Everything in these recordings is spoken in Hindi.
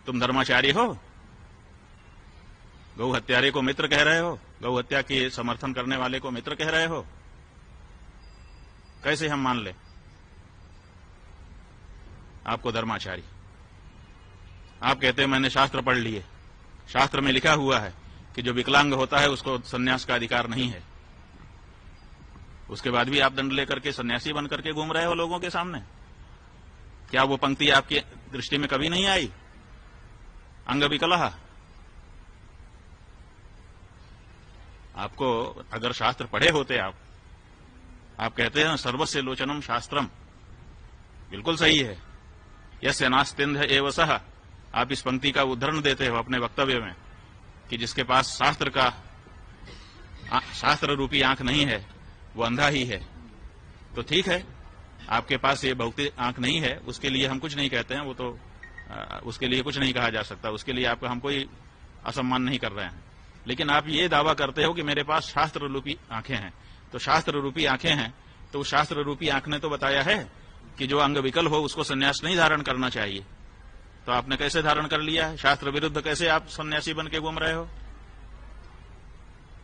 तुम धर्माचारी हो, गौ हत्यारे को मित्र कह रहे हो, गौ हत्या के समर्थन करने वाले को मित्र कह रहे हो, कैसे हम मान ले आपको धर्माचारी? आप कहते हैं मैंने शास्त्र पढ़ लिए, शास्त्र में लिखा हुआ है कि जो विकलांग होता है उसको सन्यास का अधिकार नहीं है। उसके बाद भी आप दंड लेकर के सन्यासी बन करके घूम रहे हो लोगों के सामने। क्या वो पंक्ति आपकी दृष्टि में कभी नहीं आई? अंग विकलः। आपको अगर शास्त्र पढ़े होते आप कहते हैं सर्वस्य लोचनम शास्त्रम, बिल्कुल सही है। यस्य नास्तिंध एव सः, आप इस पंक्ति का उदाहरण देते हो अपने वक्तव्य में कि जिसके पास शास्त्र रूपी आंख नहीं है वो अंधा ही है। तो ठीक है, आपके पास ये भौतिक आंख नहीं है, उसके लिए हम कुछ नहीं कहते हैं, वो तो उसके लिए कुछ नहीं कहा जा सकता, उसके लिए आपका हम कोई असम्मान नहीं कर रहे हैं। लेकिन आप ये दावा करते हो कि मेरे पास शास्त्र रूपी आंखें हैं। तो शास्त्र रूपी आंखें हैं तो शास्त्र रूपी आंख ने तो बताया है कि जो अंग विकल हो उसको सन्यास नहीं धारण करना चाहिए। तो आपने कैसे धारण कर लिया है? शास्त्र विरुद्ध कैसे आप सन्यासी बन के घूम रहे हो?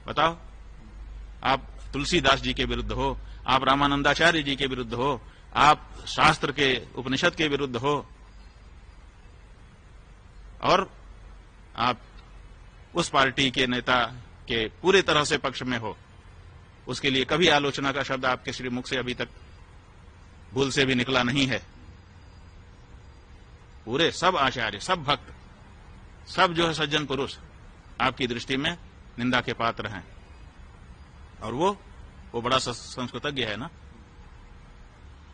बताओ। आप तुलसीदास जी के विरुद्ध हो, आप रामानंदाचार्य जी के विरुद्ध हो, आप शास्त्र के उपनिषद के विरुद्ध हो, और आप उस पार्टी के नेता के पूरे तरह से पक्ष में हो। उसके लिए कभी आलोचना का शब्द आपके श्री मुख से अभी तक भूल से भी निकला नहीं है। पूरे सब आचार्य, सब भक्त, सब जो है सज्जन पुरुष आपकी दृष्टि में निंदा के पात्र हैं। और वो बड़ा संस्कृतज्ञ है ना,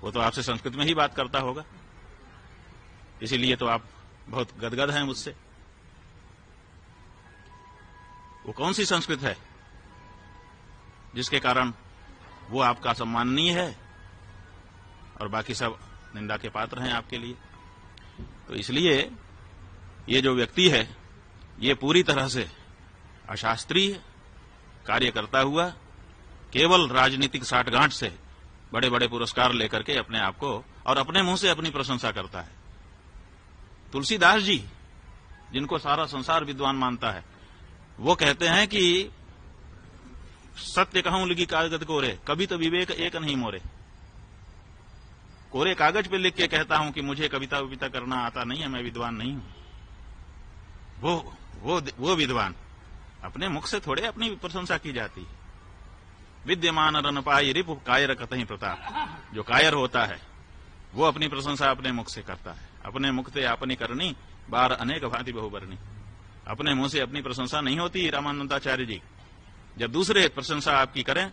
वो तो आपसे संस्कृत में ही बात करता होगा, इसीलिए तो आप बहुत गदगद हैं मुझसे। वो कौन सी संस्कृत है जिसके कारण वो आपका सम्माननीय है और बाकी सब निंदा के पात्र हैं आपके लिए? तो इसलिए ये जो व्यक्ति है ये पूरी तरह से अशास्त्रीय कार्य करता हुआ केवल राजनीतिक साठगांठ से बड़े बड़े पुरस्कार लेकर के अपने आप को और अपने मुंह से अपनी प्रशंसा करता है। तुलसीदास जी, जिनको सारा संसार विद्वान मानता है, वो कहते हैं कि सत्य कहूं लिखी कागज कोरे, कभी तो विवेक एक नहीं मोरे। कोरे कागज पे लिख के कहता हूं कि मुझे कविता विविता करना आता नहीं है, मैं विद्वान नहीं हूं। वो विद्वान, अपने मुख से थोड़े अपनी प्रशंसा की जाती है। विद्यमान रन पाई रिपु कायर कतहि प्रताप। जो कायर होता है वो अपनी प्रशंसा अपने मुख से करता है। अपने मुख से अपनी करनी बार अनेक भांति बहुबरनी। अपने मुंह से अपनी प्रशंसा नहीं होती रामानंदाचार्य जी। जब दूसरे प्रशंसा आपकी करें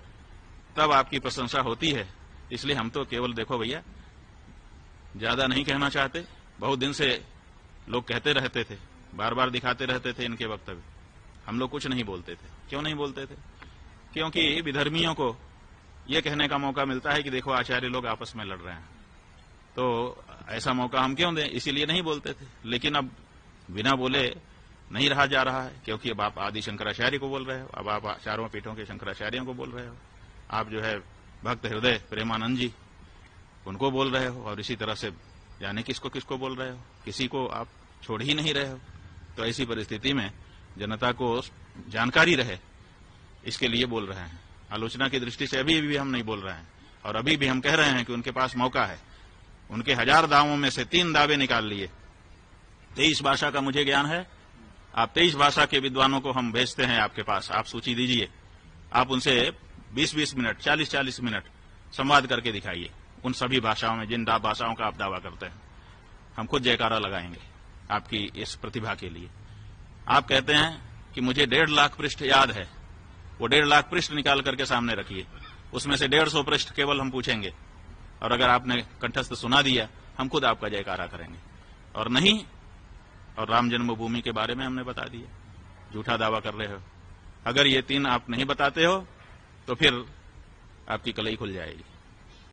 तब आपकी प्रशंसा होती है। इसलिए हम तो केवल देखो भैया, ज्यादा नहीं कहना चाहते। बहुत दिन से लोग कहते रहते थे, बार बार दिखाते रहते थे इनके वक्तव्य, हम लोग कुछ नहीं बोलते थे। क्यों नहीं बोलते थे? क्योंकि विधर्मियों को यह कहने का मौका मिलता है कि देखो आचार्य लोग आपस में लड़ रहे हैं, तो ऐसा मौका हम क्यों दें, इसीलिए नहीं बोलते थे। लेकिन अब बिना बोले नहीं रहा जा रहा है, क्योंकि अब आप आदि शंकराचार्य को बोल रहे हो, अब आप चारों पीठों के शंकराचार्यों को बोल रहे हो, आप जो है भक्त हृदय प्रेमानंद जी उनको बोल रहे हो, और इसी तरह से जाने किसको किसको बोल रहे हो, किसी को आप छोड़ ही नहीं रहे हो। तो ऐसी परिस्थिति में जनता को जानकारी रहे इसके लिए बोल रहे हैं। आलोचना की दृष्टि से अभी भी हम नहीं बोल रहे हैं, और अभी भी हम कह रहे हैं कि उनके पास मौका है। उनके 1000 दावों में से 3 दावे निकाल लिए। 23 भाषा का मुझे ज्ञान है, आप 23 भाषा के विद्वानों को हम भेजते हैं आपके पास, आप सूची दीजिए, आप उनसे 20-20 मिनट 40-40 मिनट संवाद करके दिखाइए उन सभी भाषाओं में जिन भाषाओं का आप दावा करते हैं। हम खुद जयकारा लगाएंगे आपकी इस प्रतिभा के लिए। आप कहते हैं कि मुझे 1.5 लाख पृष्ठ याद है, वो 1.5 लाख पृष्ठ निकाल करके सामने रखिए, उसमें से 150 पृष्ठ केवल हम पूछेंगे, और अगर आपने कंठस्थ सुना दिया हम खुद आपका जयकारा करेंगे। और नहीं, और राम जन्मभूमि के बारे में हमने बता दिया, झूठा दावा कर रहे हो। अगर ये 3 आप नहीं बताते हो तो फिर आपकी कलई खुल जाएगी।